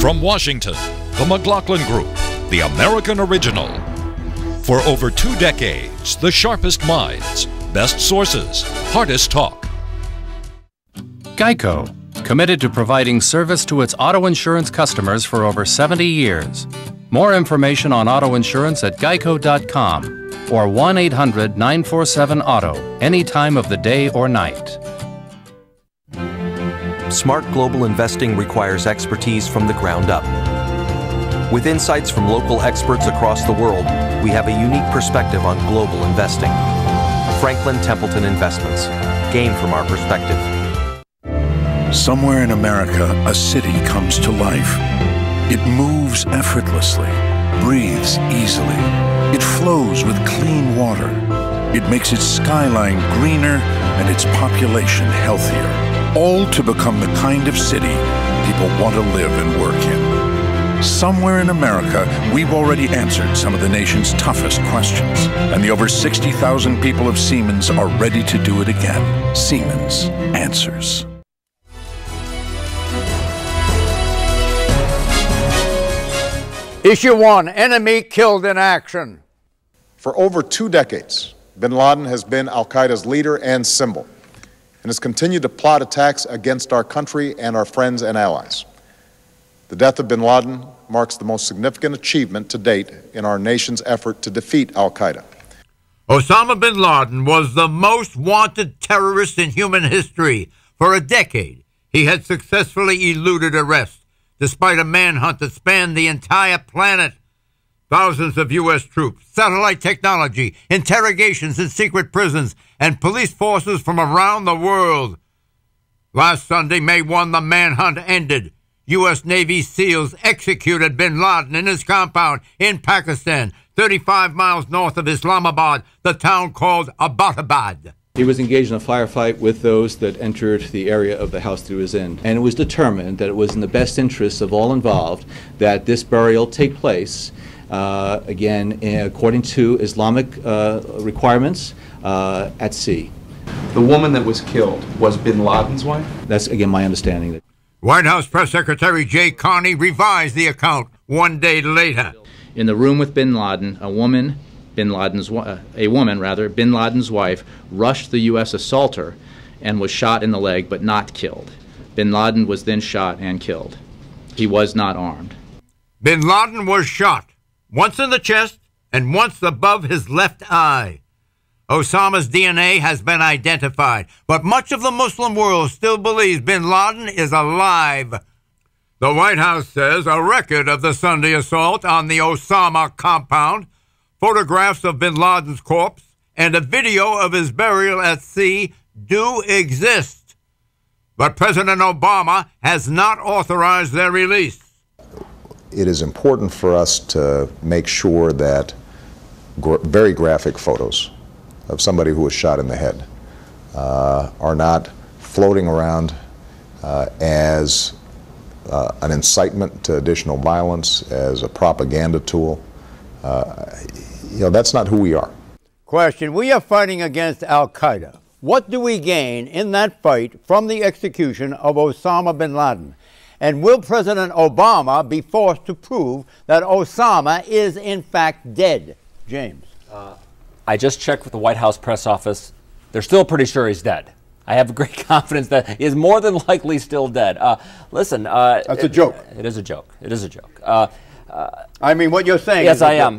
From Washington, the McLaughlin Group, the American original. For over 2 decades, the sharpest minds, best sources, hardest talk. Geico, committed to providing service to its auto insurance customers for over 70 years. More information on auto insurance at geico.com or 1-800-947-AUTO, any time of the day or night. Smart global investing requires expertise from the ground up. With insights from local experts across the world, we have a unique perspective on global investing. Franklin Templeton Investments. Gain from our perspective. Somewhere in America, a city comes to life. It moves effortlessly, breathes easily. It flows with clean water. It makes its skyline greener and its population healthier. All to become the kind of city people want to live and work in. Somewhere in America, we've already answered some of the nation's toughest questions, and the over 60,000 people of Siemens are ready to do it again. Siemens answers. Issue 1, enemy killed in action. For over 2 decades, bin Laden has been al-Qaeda's leader and symbol, and has continued to plot attacks against our country and our friends and allies. The death of bin Laden marks the most significant achievement to date in our nation's effort to defeat al-Qaeda. Osama bin Laden was the most wanted terrorist in human history. For a decade, he had successfully eluded arrest, despite a manhunt that spanned the entire planet. Thousands of U.S. troops, satellite technology, interrogations in secret prisons, and police forces from around the world. Last Sunday, May 1, the manhunt ended. U.S. Navy SEALs executed bin Laden in his compound in Pakistan, 35 miles north of Islamabad, the town called Abbottabad. He was engaged in a firefight with those that entered the area of the house that he was in. And it was determined that it was in the best interest of all involved that this burial take place, again, according to Islamic requirements, at sea. The woman that was killed was bin Laden's wife? That's, again, my understanding. White House Press Secretary Jay Carney revised the account 1 day later. In the room with bin Laden, a woman, bin Laden's wife, rushed the U.S. assaulter and was shot in the leg but not killed. Bin Laden was then shot and killed. He was not armed. Bin Laden was shot, once in the chest and once above his left eye. Osama's DNA has been identified, but much of the Muslim world still believes bin Laden is alive. The White House says a record of the Sunday assault on the Osama compound, photographs of bin Laden's corpse, and a video of his burial at sea do exist. But President Obama has not authorized their release. It is important for us to make sure that very graphic photos of somebody who was shot in the head are not floating around as an incitement to additional violence, as a propaganda tool. That's not who we are. Question, we are fighting against al-Qaeda. What do we gain in that fight from the execution of Osama bin Laden? And will President Obama be forced to prove that Osama is in fact dead? James. I just checked with the White House press office. They're still pretty sure he's dead. I have great confidence that he is more than likely still dead. Listen. That's a joke. It is a joke. It is a joke. I mean, what you're saying yes, is I am.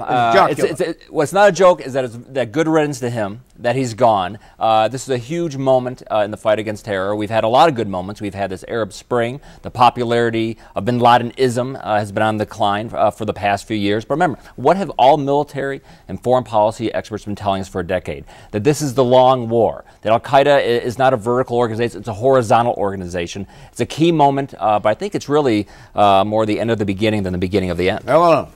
what's not a joke is that good riddance to him, that he's gone. This is a huge moment in the fight against terror. We've had a lot of good moments. We've had this Arab Spring. The popularity of bin Ladenism has been on the decline for the past few years. But remember, what have all military and foreign policy experts been telling us for a decade? That this is the long war. That al-Qaeda is not a vertical organization. It's a horizontal organization. It's a key moment, but I think it's really more the end of the beginning than the beginning of the end. Hello.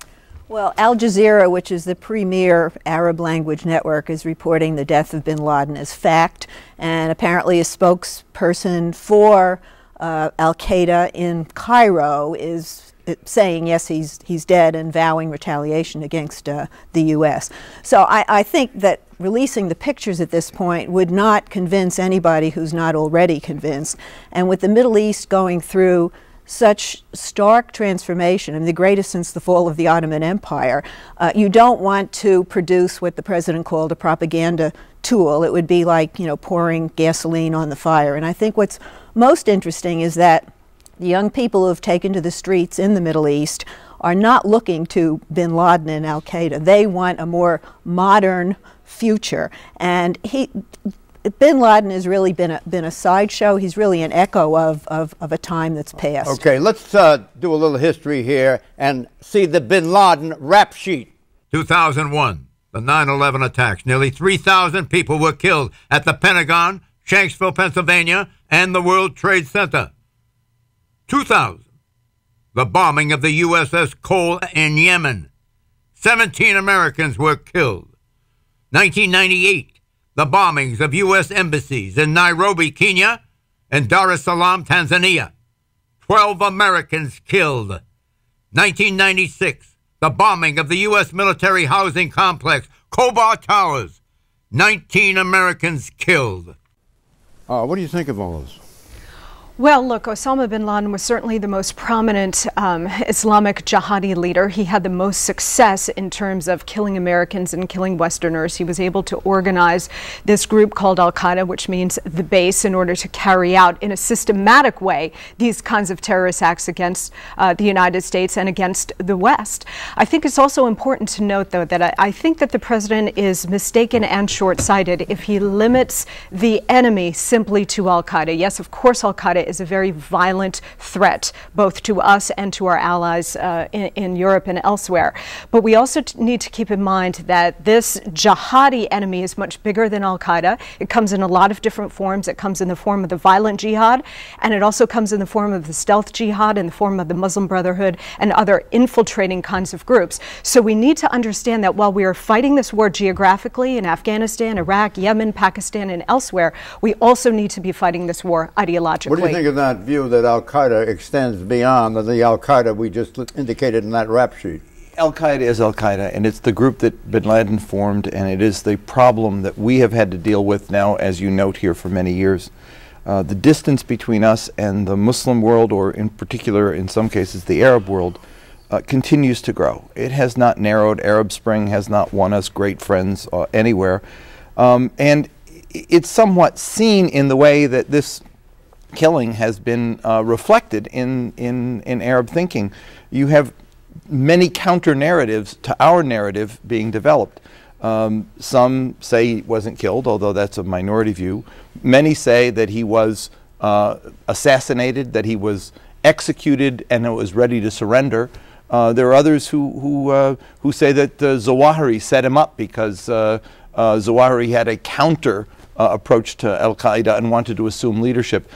Well, Al Jazeera, which is the premier Arab language network, is reporting the death of bin Laden as fact, and apparently a spokesperson for al-Qaeda in Cairo is saying, yes, he's dead, and vowing retaliation against the U.S. So I think that releasing the pictures at this point would not convince anybody who's not already convinced. And with the Middle East going through such stark transformation, and the greatest since the fall of the Ottoman Empire, you don't want to produce what the president called a propaganda tool. It would be like, pouring gasoline on the fire. And I think what's most interesting is that the young people who have taken to the streets in the Middle East are not looking to bin Laden and al-Qaeda. They want a more modern future. And bin Laden has really been a sideshow. He's really an echo of a time that's passed. Okay, let's do a little history here and see the bin Laden rap sheet. 2001, the 9/11 attacks. Nearly 3,000 people were killed at the Pentagon, Shanksville, Pennsylvania, and the World Trade Center. 2000, the bombing of the USS Cole in Yemen. 17 Americans were killed. 1998, the bombings of U.S. embassies in Nairobi, Kenya, and Dar es Salaam, Tanzania. 12 Americans killed. 1996, the bombing of the U.S. military housing complex, Khobar Towers. 19 Americans killed. What do you think of all this? Well, look, Osama bin Laden was certainly the most prominent Islamic jihadi leader. He had the most success in terms of killing Americans and killing Westerners. He was able to organize this group called al-Qaeda, which means the base, in order to carry out in a systematic way these kinds of terrorist acts against the United States and against the West. I think it's also important to note, though, that I think that the president is mistaken and short-sighted if he limits the enemy simply to al-Qaeda. Yes, of course, al-Qaeda is a very violent threat, both to us and to our allies in Europe and elsewhere. But we also need to keep in mind that this jihadi enemy is much bigger than al-Qaeda. It comes in a lot of different forms. It comes in the form of the violent jihad, and it also comes in the form of the stealth jihad, in the form of the Muslim Brotherhood, and other infiltrating kinds of groups. So we need to understand that while we are fighting this war geographically in Afghanistan, Iraq, Yemen, Pakistan, and elsewhere, we also need to be fighting this war ideologically. What do you think of that view that al-Qaeda extends beyond the al-Qaeda we just indicated in that rap sheet? Al-Qaeda is al-Qaeda, and it's the group that bin Laden formed, and it is the problem that we have had to deal with now, as you note here, for many years. The distance between us and the Muslim world, or in particular, in some cases, the Arab world, continues to grow. It has not narrowed. Arab Spring has not won us great friends anywhere. And it's somewhat seen in the way that this killing has been reflected in Arab thinking. You have many counter-narratives to our narrative being developed. Some say he wasn't killed, although that's a minority view. Many say that he was assassinated, that he was executed and was ready to surrender. There are others who say that Zawahiri set him up because Zawahiri had a counter approach to al-Qaeda and wanted to assume leadership.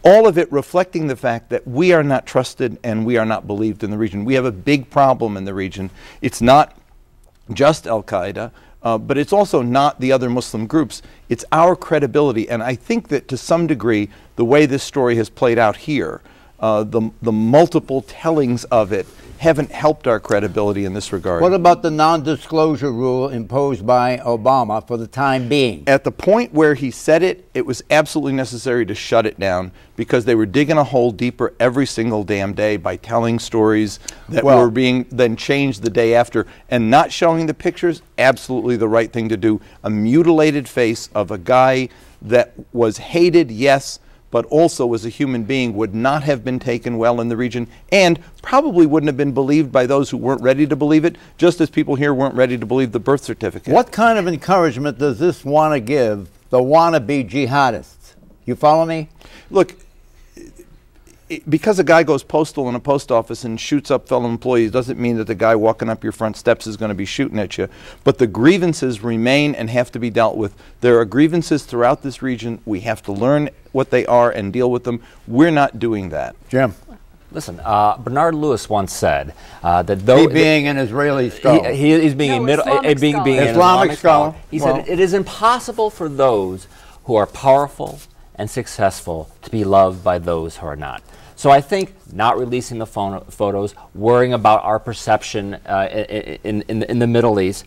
All of it reflecting the fact that we are not trusted and we are not believed in the region. We have a big problem in the region. It's not just al-Qaeda, but it's also not the other Muslim groups. It's our credibility, and I think that to some degree, the way this story has played out here, the multiple tellings of it haven't helped our credibility in this regard. What about the non-disclosure rule imposed by Obama for the time being? At the point where he said it, it was absolutely necessary to shut it down because they were digging a hole deeper every single damn day by telling stories that were being then changed the day after, and not showing the pictures, absolutely the right thing to do. A mutilated face of a guy that was hated, yes, but also as a human being would not have been taken well in the region, and probably wouldn't have been believed by those who weren't ready to believe it, just as people here weren't ready to believe the birth certificate. What kind of encouragement does this want to give the wannabe jihadists? You follow me? Look, because a guy goes postal in a post office and shoots up fellow employees doesn't mean that the guy walking up your front steps is going to be shooting at you. But the grievances remain and have to be dealt with. There are grievances throughout this region. We have to learn what they are and deal with them. We're not doing that. Jim? Listen, Bernard Lewis once said that though... He being an Israeli scholar. He's being being an Islamic scholar. He said, it is impossible for those who are powerful and successful to be loved by those who are not. So I think not releasing the photos, worrying about our perception in the Middle East,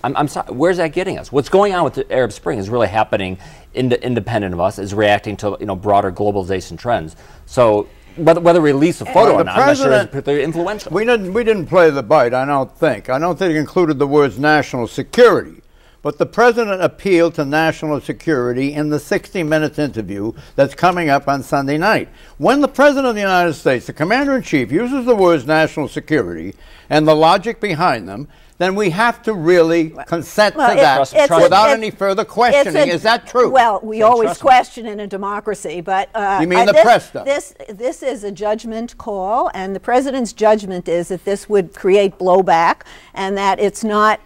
I'm sorry, where's that getting us? What's going on with the Arab Spring is really happening independent of us, is reacting to broader globalization trends. So Whether we release a photo or the not, I'm not sure it's president- particularly influential. We didn't play the bite, I don't think. I don't think it included the words national security. But the president appealed to national security in the 60 Minutes interview that's coming up on Sunday night. When the president of the United States, the commander-in-chief, uses the words national security and the logic behind them, then we have to really consent to that without any further questioning. Is that true? Well, we always question in a democracy, but you mean the press does? This is a judgment call, and the president's judgment is that this would create blowback and that it's not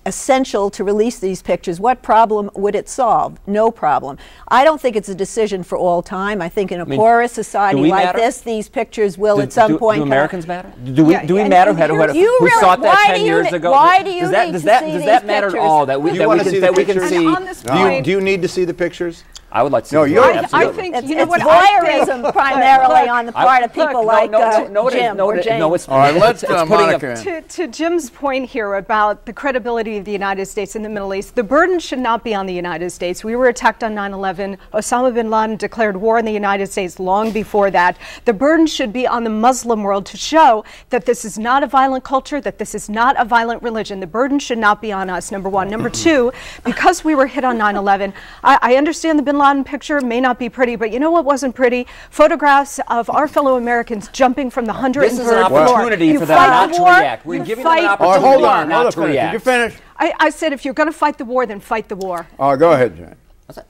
essential to release these pictures. What problem would it solve? No problem. I don't think it's a decision for all time. I think in a porous society like this, these pictures will at some point. Do Americans matter? Do we matter? Who saw that 10 years ago? Why do you need to see these pictures? Does that matter at all? That we can see? Do you need to see the pictures? I would like to see. No, I think it's voyeurism primarily on the part of people like Jim or James. No, it's all right. Let's Monica. To Jim's point here about the credibility of the United States in the Middle East, the burden should not be on the United States. We were attacked on 9/11. Osama bin Laden declared war on the United States long before that. The burden should be on the Muslim world to show that this is not a violent culture, that this is not a violent religion. The burden should not be on us, number one. Number two, because we were hit on 9/11, I understand the bin Laden picture may not be pretty, but you know what wasn't pretty? Photographs of our fellow Americans jumping from the 103rd floor. This is an opportunity for them not to react. We're giving them an opportunity not to react. Did you finish? I said if you're going to fight the war, then fight the war. Go ahead, James.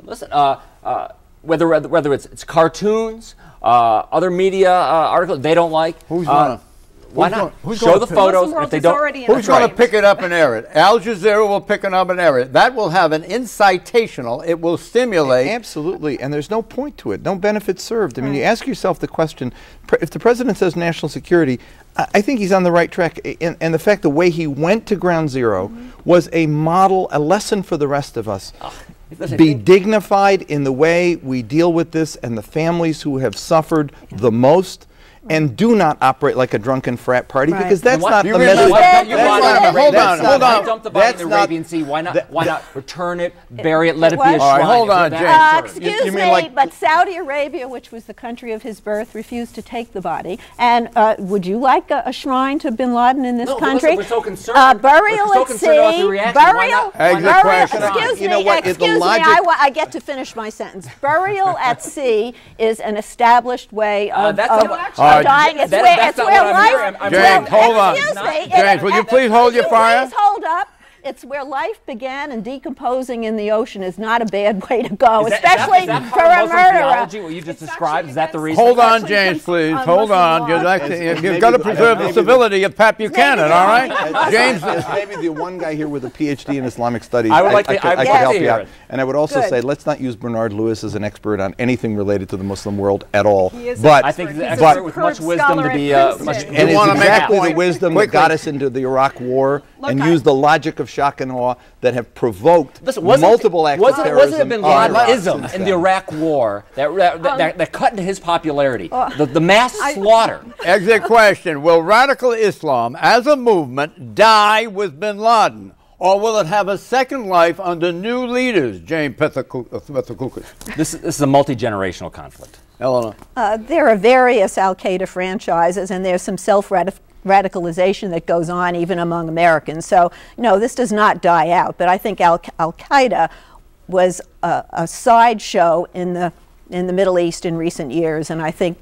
Listen, whether it's cartoons, other media articles they don't like. Who's gonna? Why not? Show the photos. If they don't, who's going to pick it up and air it? Al Jazeera will pick it up and air it. That will have an incitational. It will stimulate. Absolutely, and there's no point to it. No benefit served. I mean, you ask yourself the question: if the president says national security, I think he's on the right track. And the fact the way he went to ground zero was a model, a lesson for the rest of us. Be dignified in the way we deal with this, and the families who have suffered the most. And do not operate like a drunken frat party because that's not the message. Hold on. Dump the body in the Arabian Sea. Why not return it, bury it, let it be a shrine? Hold on, James. Excuse me, but Saudi Arabia, which was the country of his birth, refused to take the body. And would you like a shrine to bin Laden in this country? We're so concerned. Burial at sea. Burial. Excuse me. I get to finish my sentence. Burial at sea is an established way of dying. It's where life. James, hold on. James, will you please hold your fire? Please hold up. It's where life began, and decomposing in the ocean is not a bad way to go, especially for a murderer. What you just described, is that the reason? Hold on, James, please. Hold on. You've got to preserve the civility of Pat Buchanan, all right? James is maybe the one guy here with a PhD in Islamic studies. I could help you out. And I would also say, let's not use Bernard Lewis as an expert on anything related to the Muslim world at all. But I think he's an expert with much wisdom to be. And it's exactly the wisdom that got us into the Iraq War and used the logic of shock and awe that have provoked multiple acts of terrorism. Wasn't it bin Ladenism in the Iraq War that cut into his popularity? The mass slaughter. Exit question. Will radical Islam as a movement die with bin Laden? Or will it have a second life under new leaders, James Pethokoukis? This is a multi-generational conflict. Eleanor. There are various Al-Qaeda franchises, and there's some self-radicalization that goes on even among Americans. So, no, this does not die out. But I think Al-Qaeda was a sideshow in the Middle East in recent years, and I think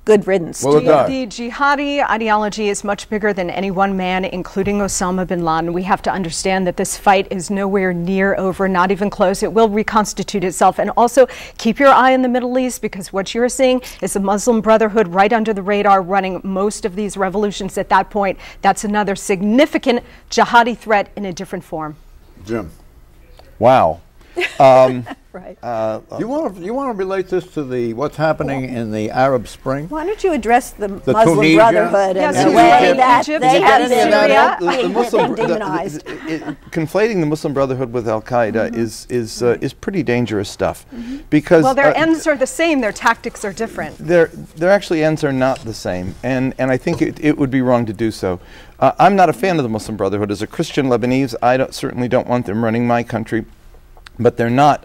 good riddance. Well, the jihadi ideology is much bigger than any one man, including Osama bin Laden. We have to understand that this fight is nowhere near over, not even close. It will reconstitute itself. And also keep your eye on the Middle East, because what you're seeing is the Muslim Brotherhood right under the radar running most of these revolutions at that point. That's another significant jihadi threat in a different form. Jim. Wow. Right. You want to relate this to what's happening in the Arab Spring? Why don't you address the Muslim Tunisia? Brotherhood and the way that they have been demonized? Conflating the Muslim Brotherhood with Al-Qaeda is pretty dangerous stuff, because their ends are the same, their tactics are different. Their actually ends are not the same, and I think it would be wrong to do so. I'm not a fan of the Muslim Brotherhood. As a Christian Lebanese, I certainly don't want them running my country. But they're not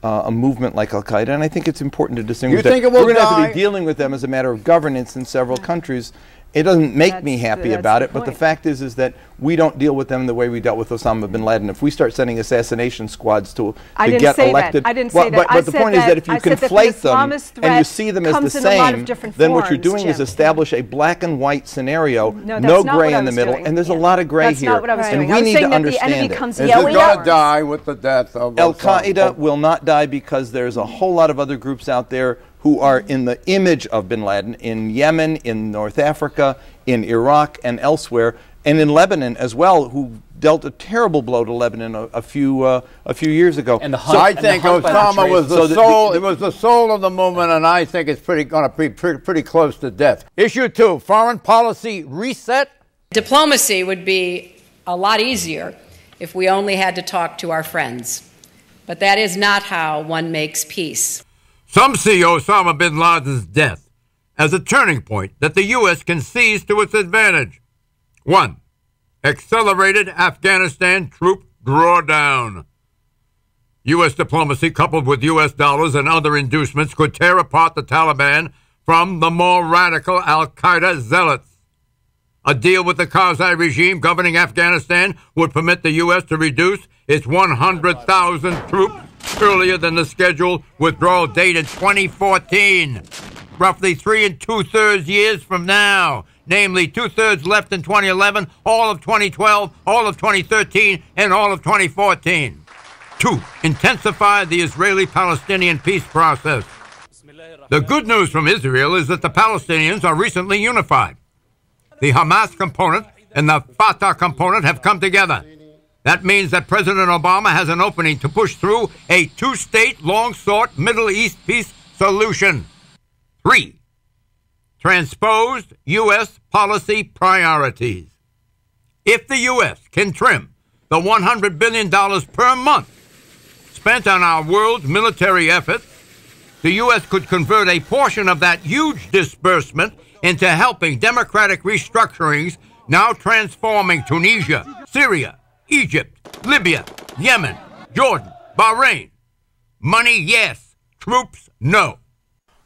a movement like Al-Qaeda, and I think it's important to distinguish You that. think it will We're going to have to die? be dealing with them as a matter of governance in several countries. It doesn't make me happy about it, but the fact is that we don't deal with them the way we dealt with Osama bin Laden. If we start sending assassination squads to get elected, I didn't say that. But the point is that if you conflate them and you see them as the same, then what you're doing is establish a black and white scenario, no gray in the middle, and there's a lot of gray here, and we need to understand it. Is it going to die with the death of Al-Qaeda will not die because there's a whole lot of other groups out there who are in the image of bin Laden in Yemen, in North Africa, in Iraq, and elsewhere, and in Lebanon as well, who dealt a terrible blow to Lebanon a few years ago. And I think Osama was the soul. It was the soul of the movement, and I think it's going to be pretty close to death. Issue 2: foreign policy reset. Diplomacy would be a lot easier if we only had to talk to our friends, but that is not how one makes peace. Some see Osama bin Laden's death as a turning point that the U.S. can seize to its advantage. 1. Accelerated Afghanistan troop drawdown. U.S. diplomacy coupled with U.S. dollars and other inducements could tear apart the Taliban from the more radical al-Qaeda zealots. A deal with the Karzai regime governing Afghanistan would permit the U.S. to reduce its 100,000 troops earlier than the scheduled withdrawal date in 2014, roughly 3 2/3 years from now, namely 2/3 left in 2011, all of 2012, all of 2013, and all of 2014. 2. Intensify the Israeli-Palestinian peace process. The good news from Israel is that the Palestinians are recently unified. The Hamas component and the Fatah component have come together. That means that President Obama has an opening to push through a two-state, long-sought Middle East peace solution. 3. Transposed U.S. policy priorities. If the U.S. can trim the $100 billion per month spent on our world's military efforts, the U.S. could convert a portion of that huge disbursement into helping democratic restructurings now transforming Tunisia, Syria, Egypt, Libya, Yemen, Jordan, Bahrain. Money, yes. Troops, no.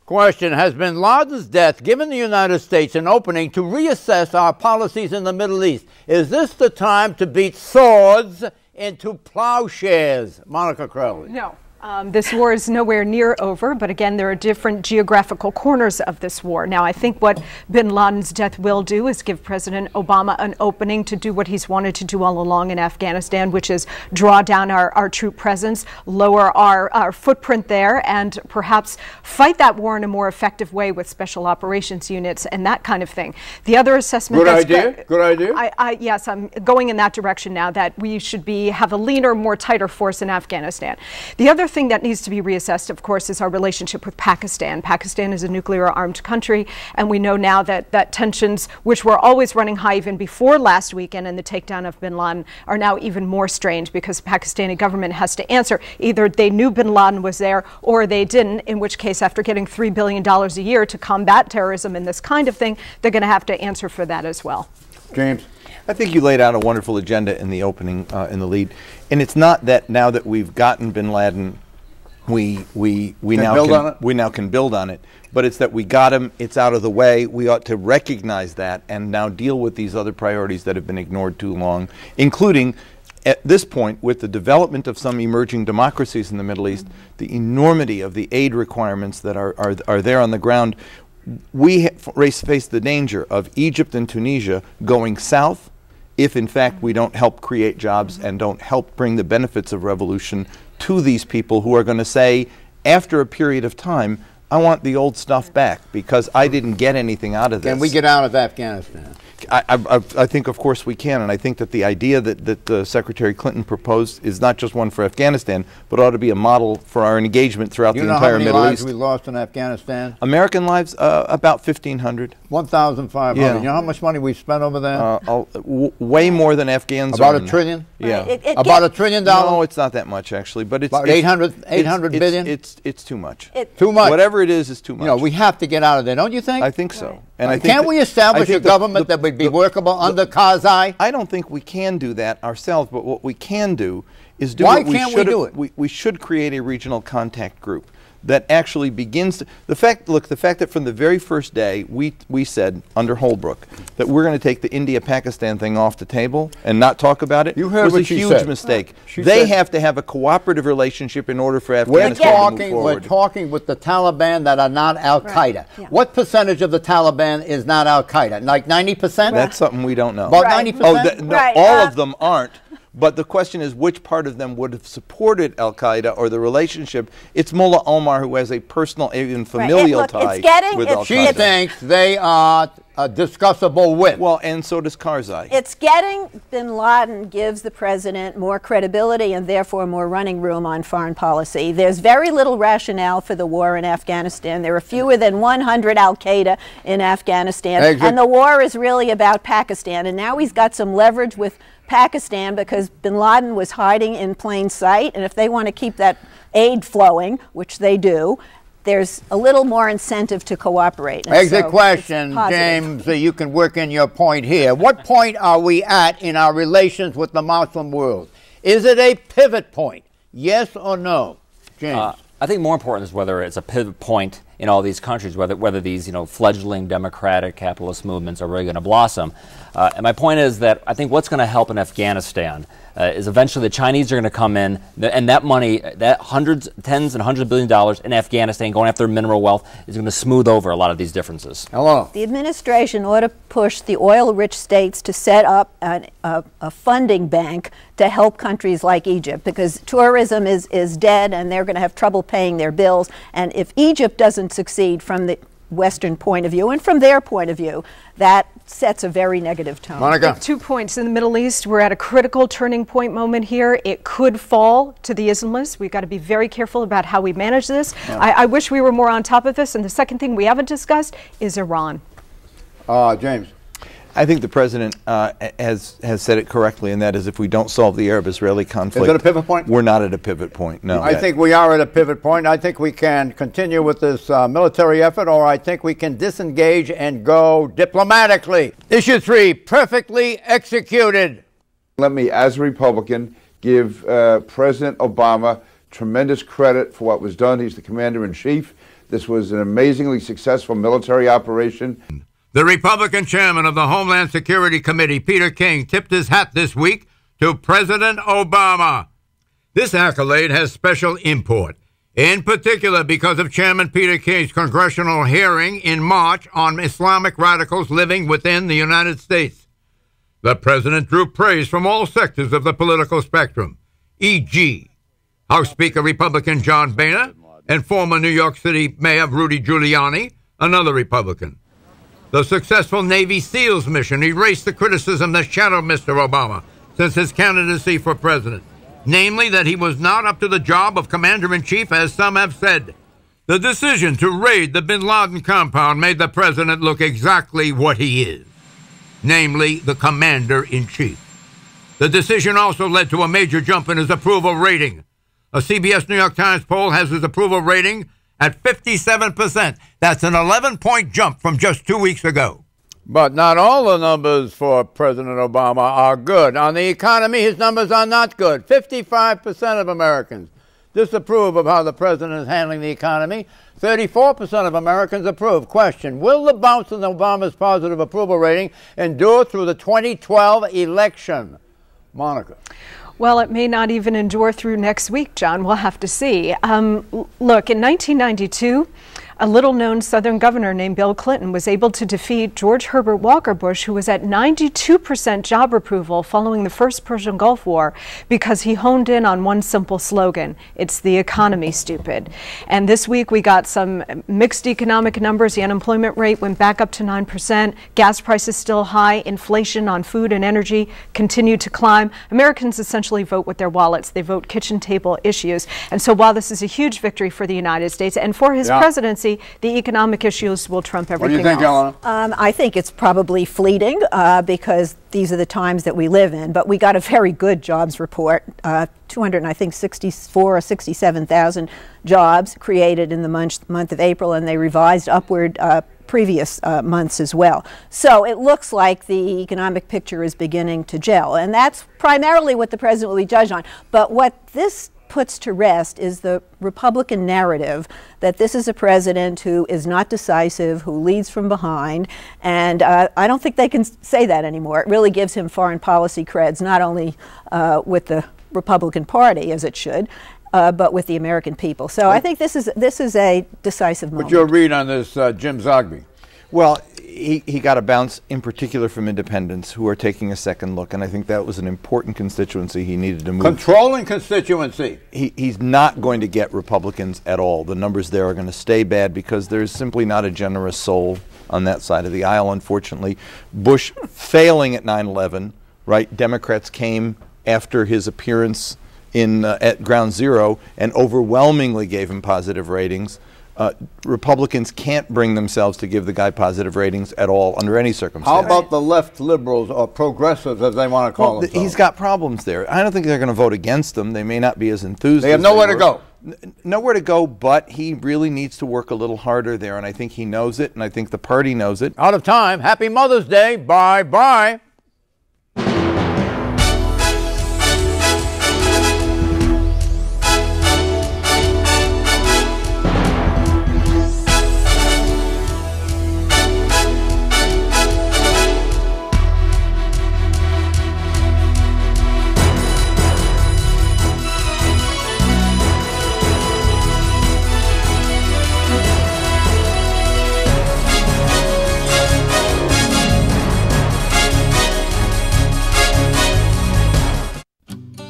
Question: has bin Laden's death given the United States an opening to reassess our policies in the Middle East? Is this the time to beat swords into plowshares? Monica Crowley. No. This war is nowhere near over, but again, there are different geographical corners of this war. Now, I think what bin Laden's death will do is give President Obama an opening to do what he's wanted to do all along in Afghanistan, which is draw down our troop presence, lower our footprint there, and perhaps fight that war in a more effective way with special operations units and that kind of thing. The other assessment— Good idea. Good idea. Yes, I'm going in that direction now, that we should have a leaner, more tighter force in Afghanistan. The other thing that needs to be reassessed, of course, is our relationship with Pakistan. Pakistan is a nuclear-armed country, and we know now that tensions, which were always running high even before last weekend and the takedown of bin Laden, are now even more strained because the Pakistani government has to answer. Either they knew bin Laden was there or they didn't, in which case, after getting $3 billion a year to combat terrorism and this kind of thing, they're going to have to answer for that as well. James? I think you laid out a wonderful agenda in the opening, in the lead. And it's not that now that we've gotten bin Laden, we now can build on it, but it's that we got him, it's out of the way. We ought to recognize that and now deal with these other priorities that have been ignored too long, including at this point with the development of some emerging democracies in the Middle East, the enormity of the aid requirements that are there on the ground. We face the danger of Egypt and Tunisia going south if in fact we don't help create jobs and don't help bring the benefits of revolution to these people who are going to say, after a period of time, I want the old stuff back because I didn't get anything out of this. Can we get out of Afghanistan? I think, of course, we can, and I think that the idea that Secretary Clinton proposed is not just one for Afghanistan, but ought to be a model for our engagement throughout the entire Middle East. You know how many lives we lost in Afghanistan? American lives, about 1,500. 1,500. Yeah. You know how much money we spent over there? Way more than Afghans. About $1 trillion? Yeah. About $1 trillion? No, it's not that much, actually. But it's about 800 billion? It's too much. Too much? Whatever it is too much. You know, we have to get out of there, don't you think? I think so. And I think can't we establish a government that would be workable under Karzai? I don't think we can do that ourselves, but what we can do is do Why what we can't we should do it? We should create a regional contact group that actually begins to, the fact that from the very first day we said under Holbrooke that we're going to take the India-Pakistan thing off the table and not talk about it was a huge mistake. They have to have a cooperative relationship in order for Afghanistan to move forward. We're talking with the Taliban that are not Al-Qaeda. Right. What percentage of the Taliban is not Al-Qaeda? Like 90%? That's something we don't know. About 90%? Oh, no, all of them aren't. But the question is, which part of them would have supported Al-Qaeda or the relationship? It's Mullah Omar who has a personal, even familial tie with Al-Qaeda. She thinks they are discussable with. Well, and so does Karzai. It's getting bin Laden gives the president more credibility and therefore more running room on foreign policy. There's very little rationale for the war in Afghanistan. There are fewer than 100 Al-Qaeda in Afghanistan. And the war is really about Pakistan. And now he's got some leverage with Pakistan because bin Laden was hiding in plain sight, and if they want to keep that aid flowing, which they do, there's a little more incentive to cooperate. Exit question, James, you can work in your point here. What point are we at in our relations with the Muslim world? Is it a pivot point? Yes or no? James? I think more important is whether it's a pivot point in all these countries, whether these fledgling democratic capitalist movements are really going to blossom. And my point is that I think what's going to help in Afghanistan is eventually the Chinese are going to come in, and that money, that tens and hundreds of billions of dollars in Afghanistan going after mineral wealth is going to smooth over a lot of these differences. Hello. The administration ought to push the oil-rich states to set up a funding bank to help countries like Egypt, because tourism is dead and they're going to have trouble paying their bills. And if Egypt doesn't succeed from the Western point of view and from their point of view, that sets a very negative tone. Monica. 2 points in the Middle East. We're at a critical turning point moment here. It could fall to the Islamists. We've got to be very careful about how we manage this. Yeah. I wish we were more on top of this. And the second thing we haven't discussed is Iran. James. I think the president has said it correctly, and that is if we don't solve the Arab-Israeli conflict, is it a pivot point? We're not at a pivot point, no. I think we are at a pivot point. I think we can continue with this military effort, or I think we can disengage and go diplomatically. Issue 3, perfectly executed. Let me, as a Republican, give President Obama tremendous credit for what was done. He's the commander-in-chief. This was an amazingly successful military operation. The Republican chairman of the Homeland Security Committee, Peter King, tipped his hat this week to President Obama. This accolade has special import, in particular because of Chairman Peter King's congressional hearing in March on Islamic radicals living within the United States. The president drew praise from all sectors of the political spectrum, e.g., House Speaker Republican John Boehner and former New York City Mayor Rudy Giuliani, another Republican. The successful Navy SEALs mission erased the criticism that shadowed Mr. Obama since his candidacy for president, namely that he was not up to the job of commander-in-chief, as some have said. The decision to raid the bin Laden compound made the president look exactly what he is, namely the commander-in-chief. The decision also led to a major jump in his approval rating. A CBS New York Times poll has his approval rating at 57%. That's an 11-point jump from just 2 weeks ago. But not all the numbers for President Obama are good. On the economy, his numbers are not good. 55% of Americans disapprove of how the president is handling the economy. 34% of Americans approve. Question, will the bounce in Obama's positive approval rating endure through the 2012 election? Monica. Well, it may not even endure through next week, John. We'll have to see. Look, in 1992, a little-known Southern governor named Bill Clinton was able to defeat George Herbert Walker Bush, who was at 92% job approval following the first Persian Gulf War, because he honed in on one simple slogan: it's the economy, stupid. And this week we got some mixed economic numbers. The unemployment rate went back up to 9%. Gas prices still high. Inflation on food and energy continued to climb. Americans essentially vote with their wallets. They vote kitchen table issues. And so while this is a huge victory for the United States and for his presidency, the economic issues will trump everything else. What do you think, Eleanor? I think it's probably fleeting because these are the times that we live in. But we got a very good jobs report. 264 or 67,000 jobs created in the month of April, and they revised upward previous months as well. So it looks like the economic picture is beginning to gel, and that's primarily what the president will be judged on. But what this puts to rest is the Republican narrative that this is a president who is not decisive, who leads from behind, and I don't think they can say that anymore. It really gives him foreign policy creds, not only with the Republican Party, as it should, but with the American people. So I think this is a decisive moment. What's your read on this, Jim Zogby? Well, he got a bounce in particular from independents who are taking a second look, and I think that was an important constituency he needed to move. Controlling constituency. He's not going to get Republicans at all. The numbers there are going to stay bad because there's simply not a generous soul on that side of the aisle, unfortunately. Bush failing at 9/11, right? Democrats came after his appearance at Ground Zero and overwhelmingly gave him positive ratings. Republicans can't bring themselves to give the guy positive ratings at all under any circumstance. How about the left liberals or progressives, as they want to call themselves? He's got problems there. I don't think they're going to vote against them. They may not be as enthused. They have nowhere to go. Nowhere to go, but he really needs to work a little harder there, and I think he knows it, and I think the party knows it. Out of time. Happy Mother's Day. Bye-bye.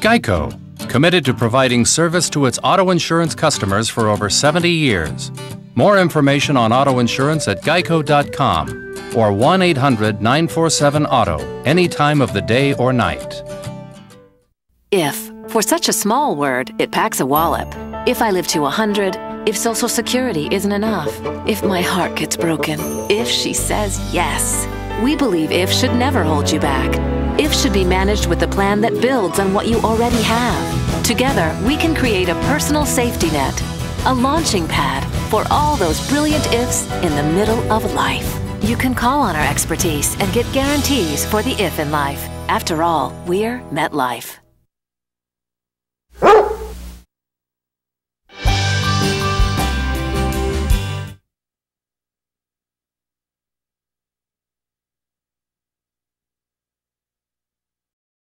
Geico, committed to providing service to its auto insurance customers for over 70 years. More information on auto insurance at geico.com or 1-800-947-AUTO, any time of the day or night. If, for such a small word, it packs a wallop. If I live to 100, if Social Security isn't enough, if my heart gets broken, if she says yes. We believe IF should never hold you back. IF should be managed with a plan that builds on what you already have. Together, we can create a personal safety net, a launching pad for all those brilliant ifs in the middle of life. You can call on our expertise and get guarantees for the if in life. After all, we're MetLife.